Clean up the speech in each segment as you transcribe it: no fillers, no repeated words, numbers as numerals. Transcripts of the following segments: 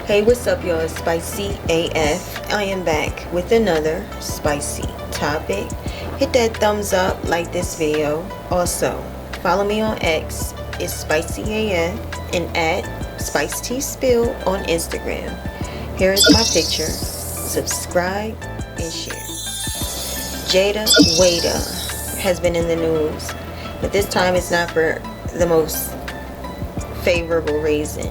Hey, what's up, y'all? It's Spicy AF. I am back with another spicy topic. Hit that thumbs up, like this video. Also, follow me on X. It's Spicy AF and at SpiceTSpill on Instagram. Here is my picture. Subscribe and share. Wayda has been in the news, but this time it's not for the most favorable reason.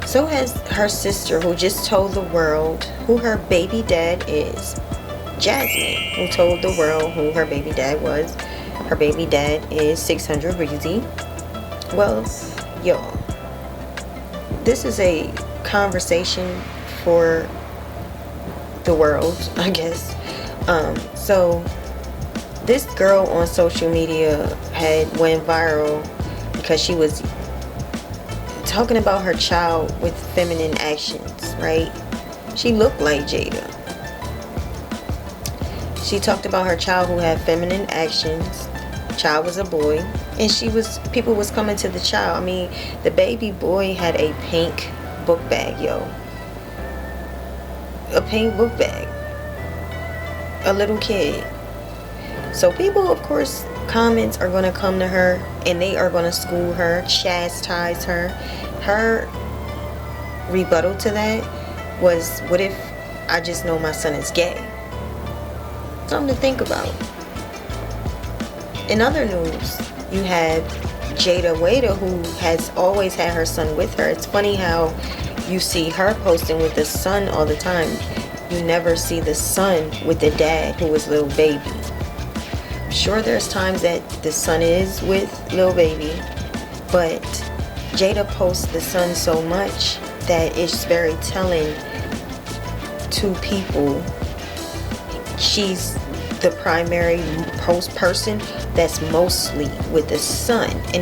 So has her sister, who just told the world who her baby dad is. Jasmine, who told the world who her baby dad was. Her baby dad is 600 Breezy. Well, y'all, this is a conversation for the world, I guess. So this girl on social media went viral because she was talking about her child with feminine actions, right? She looked like Jayda. She talked about her child who had feminine actions. The child was a boy, and people was coming to the child. I mean, the baby boy had a pink book bag, yo. A pink book bag. A little kid. So people, of course, comments are going to come to her and they are going to school her, chastise her. Her rebuttal to that was, what if I just know my son is gay? Something to think about. In other news, you have Wayda, who has always had her son with her. It's funny how you see her posting with the son all the time. You never see the son with the dad who was little baby. Sure, there's times that the son is with little baby, but Jayda posts the son so much that it's very telling to people. She's the primary person that's mostly with the son, and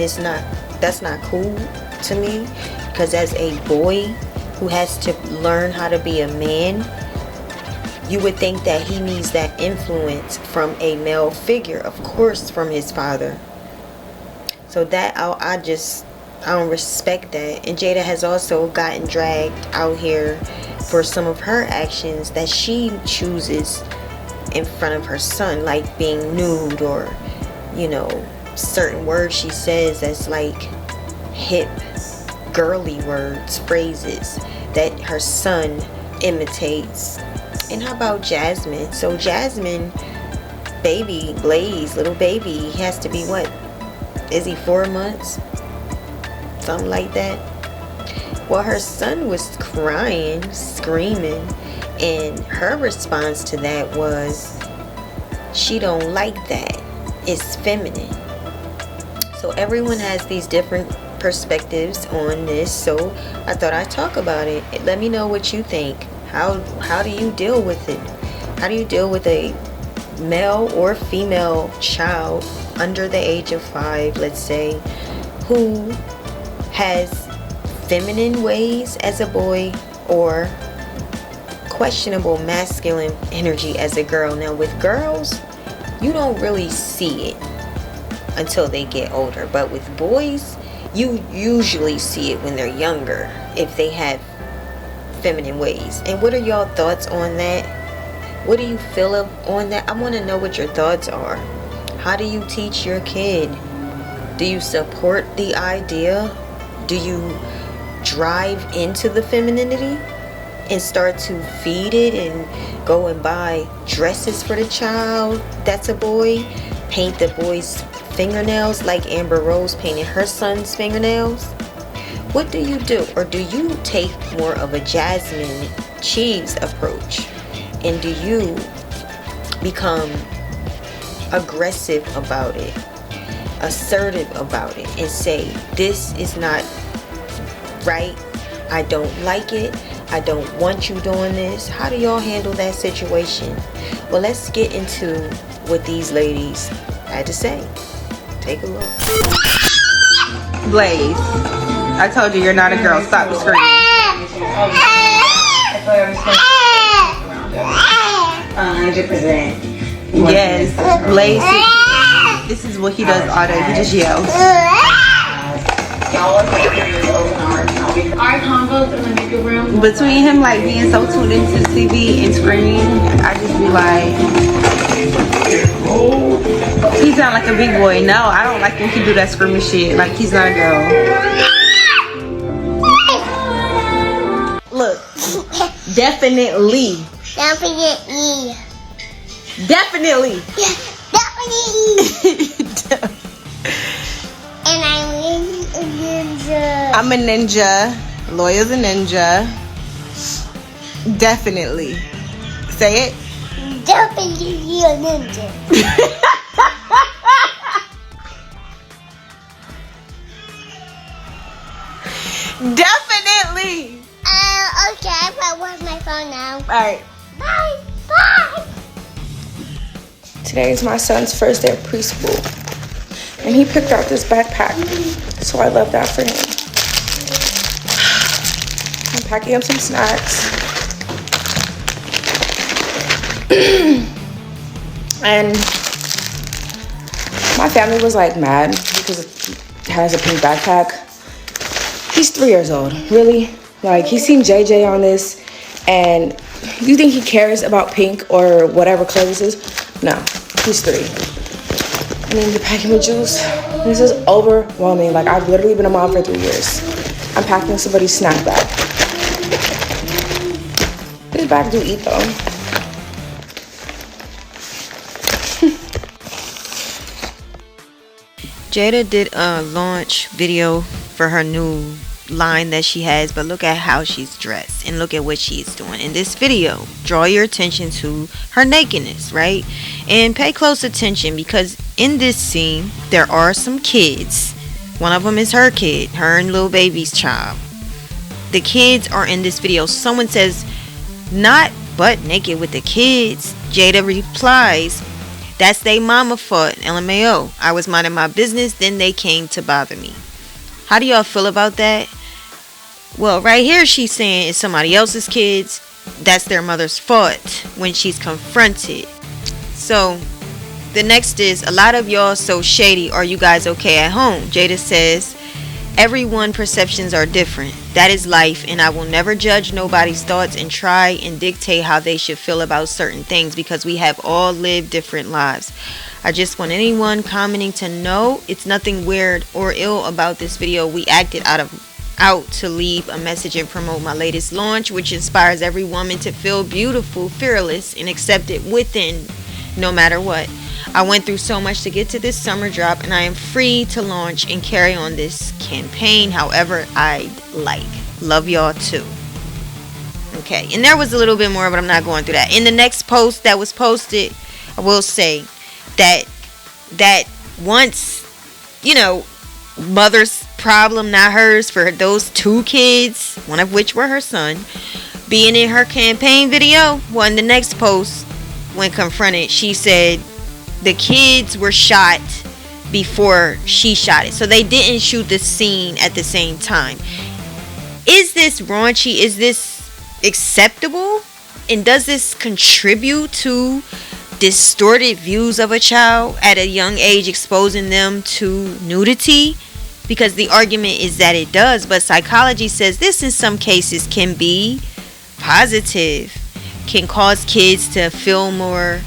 that's not cool to me, because as a boy who has to learn how to be a man, you would think that he needs that influence from a male figure, of course, from his father. So that I don't respect that. And Jayda has also gotten dragged out here for some of her actions that she chooses in front of her son, like being nude, or, you know, certain words she says that's like hip, girly words, phrases that her son imitates. And how about Jasmine? So Jasmine, baby Blaze, little baby, he has to be, what, is he 4 months? Something like that. Well, her son was crying, screaming, and her response to that was, she don't like that. It's feminine. So everyone has these different perspectives on this, so I thought I'd talk about it. Let me know what you think. How do you deal with it? How do you deal with a male or female child under the age of 5, let's say, who has feminine ways as a boy or questionable masculine energy as a girl? Now, with girls, you don't really see it until they get older, but with boys, you usually see it when they're younger, if they have feminine ways. And what are y'all thoughts on that? What do you feel on that? I want to know what your thoughts are. How do you teach your kid? Do you support the idea? Do you drive into the femininity and start to feed it and go and buy dresses for the child that's a boy? Paint the boy's fingernails like Amber Rose painted her son's fingernails? What do you do? Or do you take more of a Jasmine Cheese approach? And do you become aggressive about it, assertive about it, and say, this is not right, I don't like it, I don't want you doing this? How do y'all handle that situation? Well, let's get into what these ladies had to say. Take a look. Blaze, I told you you're not a girl. Stop screaming. 100%. Yes, Blaze. This is what he does all day. He just yells. Y'all are 8 years old and already Our combos in the makeup room. Between him like being so tuned into TV and screaming, I just be like, he sound like a big boy. No, I don't like when he do that screaming shit. Like he's not a girl. Look, definitely. Definitely. Definitely. Definitely. And I'm a ninja. I'm a ninja. Lawyer's a ninja. Definitely. Say it. Definitely a ninja. Definitely. Okay, I want my phone now. All right. Bye. Bye. Today is my son's first day of preschool, and he picked out this backpack, so I love that for him. I'm packing up some snacks. And my family was like mad because it has a pink backpack. He's 3 years old, really? Like, he's seen JJ on this, and you think he cares about pink or whatever color this is? No, he's 3. I need to pack him a juice. This is overwhelming. Like, I've literally been a mom for 3 years. I'm packing somebody's snack bag. This bag do eat though. Jayda did a launch video for her new line that she has, but look at how she's dressed and look at what she's doing in this video. Draw your attention to her nakedness, right? And pay close attention, because in this scene there are some kids. One of them is her kid, her and little baby's child. The kids are in this video. Someone says, not butt naked with the kids. Jayda replies, that's they mama fault, LMAO. I was minding my business, then they came to bother me. How do y'all feel about that? Well, right here she's saying it's somebody else's kids. That's their mother's fault when she's confronted. So the next is, a lot of y'all so shady. Are you guys okay at home? Jayda says, everyone perceptions are different. That is life, and I will never judge nobody's thoughts and try and dictate how they should feel about certain things, because we have all lived different lives. I just want anyone commenting to know it's nothing weird or ill about this video. We acted out to leave a message and promote my latest launch, which inspires every woman to feel beautiful, fearless, and accepted within, no matter what. I went through so much to get to this summer drop, and I am free to launch and carry on this campaign however I'd like. Love y'all too. Okay, and there was a little bit more, but I'm not going through that. In the next post that was posted, I will say that once, you know, mother's problem, not hers, for those 2 kids, one of which were her son, being in her campaign video. Well, in the next post, when confronted, she said the kids were shot before she shot it, so they didn't shoot the scene at the same time. Is this raunchy? Is this acceptable? And does this contribute to distorted views of a child at a young age, exposing them to nudity? Because the argument is that it does, but psychology says this in some cases can be positive, can cause kids to feel more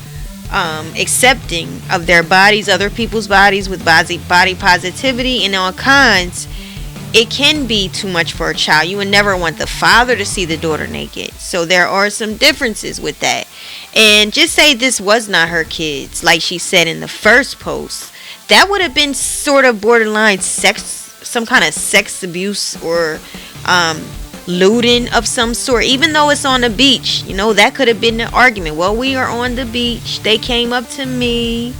accepting of their bodies, other people's bodies, with body positivity and all kinds. It can be too much for a child. You would never want the father to see the daughter naked. So there are some differences with that. And just say this was not her kids, like she said in the first post, that would have been sort of borderline sex, some kind of sex abuse or looting of some sort. Even though it's on the beach, you know, that could have been the argument. Well, we are on the beach, they came up to me.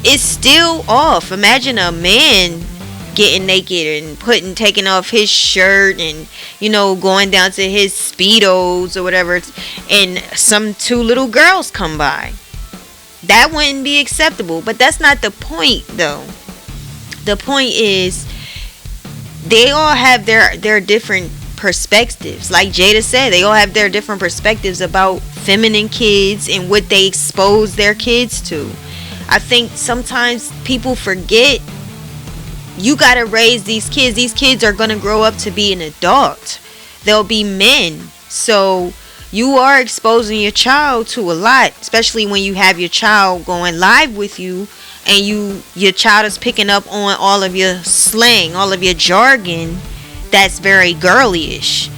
It's still off. Imagine a man getting naked and taking off his shirt and, you know, going down to his Speedos or whatever, and some 2 little girls come by. That wouldn't be acceptable. But that's not the point though. The point is they all have their different perspectives. Like Jayda said, they all have their different perspectives about feminine kids and what they expose their kids to. I think sometimes people forget You gotta raise these kids. These kids are gonna grow up to be an adult. They'll be men. So you are exposing your child to a lot, especially when you have your child going live with you, and your child is picking up on all of your slang, all of your jargon that's very girly-ish.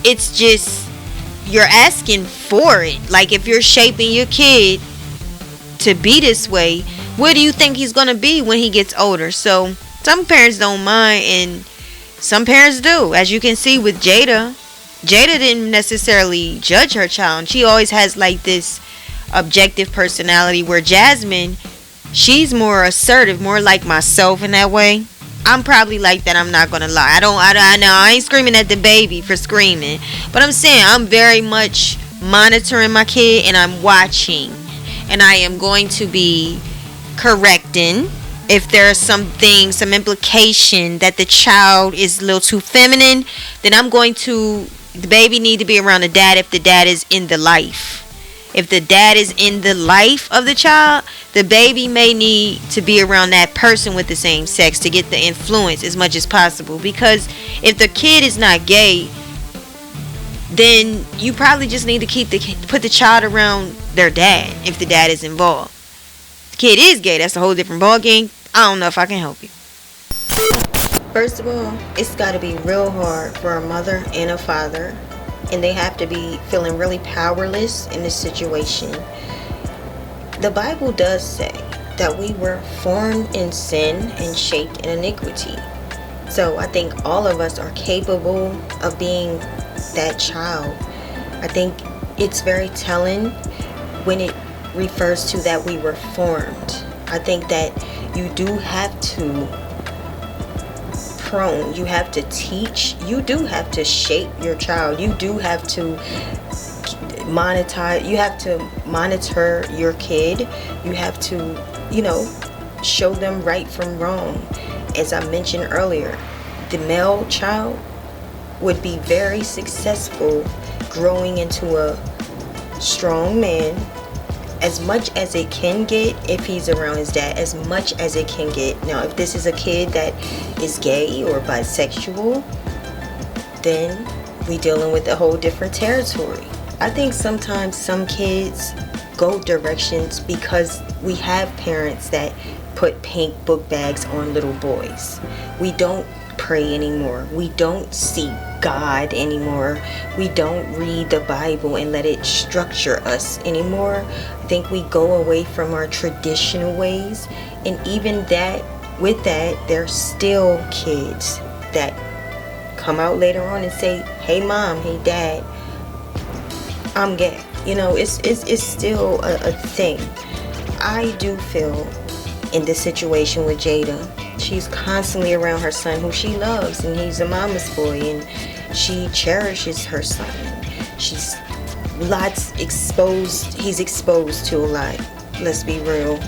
It's just, you're asking for it. Like, if you're shaping your kid to be this way, what do you think he's gonna be when he gets older? So some parents don't mind, and some parents do. As you can see with Jayda didn't necessarily judge her child. She always has like this objective personality, where Jasmine, she's more assertive, more like myself in that way. I'm probably like that, I'm not gonna lie. I know I ain't screaming at the baby for screaming, but I'm saying I'm very much monitoring my kid, and I'm watching, and I am going to be correcting if there's some implication that the child is a little too feminine. Then the baby need to be around the dad if the dad is in the life. If the dad is in the life of the child, the baby may need to be around that person with the same sex to get the influence as much as possible. Because if the kid is not gay, then you probably just need to put the child around their dad if the dad is involved. If the kid is gay, that's a whole different ball game. I don't know if I can help you. First of all, it's got to be real hard for a mother and a father, and they have to be feeling really powerless in this situation. The Bible does say that we were formed in sin and shaped in iniquity. So I think all of us are capable of being that child. I think it's very telling when it refers to that we were formed. I think that you do have to you have to teach, you do have to shape your child, you do have to monitor your kid, you have to, show them right from wrong. As I mentioned earlier, the male child would be very successful growing into a strong man, as much as it can get if he's around his dad, as much as it can get. Now, if this is a kid that is gay or bisexual, then we dealing with a whole different territory. I think sometimes some kids go directions because we have parents that put pink book bags on little boys. We don't pray anymore. We don't seek God anymore. We don't read the Bible and let it structure us anymore. I think we go away from our traditional ways, and even that, with that, there's still kids that come out later on and say, "Hey mom, hey dad, I'm gay." It's still a thing. I do feel in this situation with Jayda, she's constantly around her son, who she loves, and he's a mama's boy, and she cherishes her son. He's exposed to a lot, let's be real.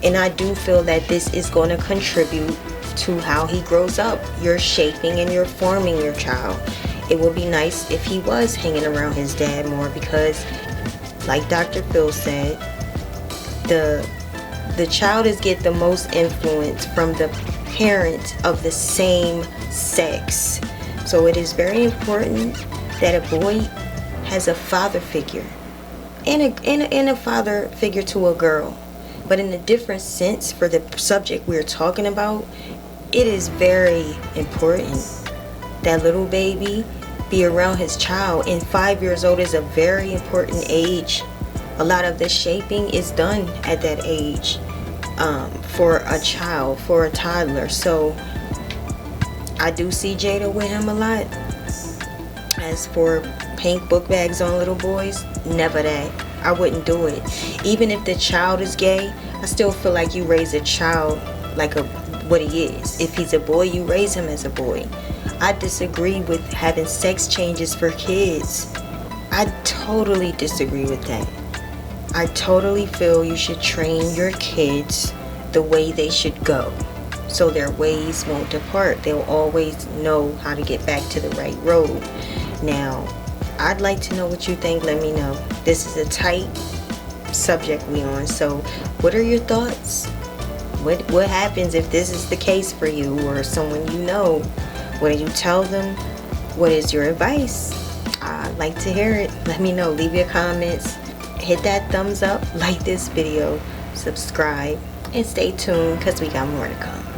And I do feel that this is going to contribute to how he grows up. You're shaping and you're forming your child. It would be nice if he was hanging around his dad more, because like Dr. Phil said, the child is get the most influence from the parent of the same sex. So it is very important that a boy has a father figure and a father figure to a girl. But in a different sense, for the subject we're talking about, it is very important that little baby be around his child. And 5 years old is a very important age. A lot of the shaping is done at that age, for a child, for a toddler. So I do see Jayda with him a lot. As for pink book bags on little boys, never that. I wouldn't do it. Even if the child is gay, I still feel like you raise a child like what he is. If he's a boy, you raise him as a boy. I disagree with having sex changes for kids. I totally disagree with that. I totally feel you should train your kids the way they should go, so their ways won't depart. They'll always know how to get back to the right road. Now, I'd like to know what you think. Let me know. This is a tight subject we on, so what are your thoughts? What happens if this is the case for you or someone you know? What do you tell them? What is your advice? I'd like to hear it. Let me know. Leave your comments. Hit that thumbs up. Like this video. Subscribe. And stay tuned because we got more to come.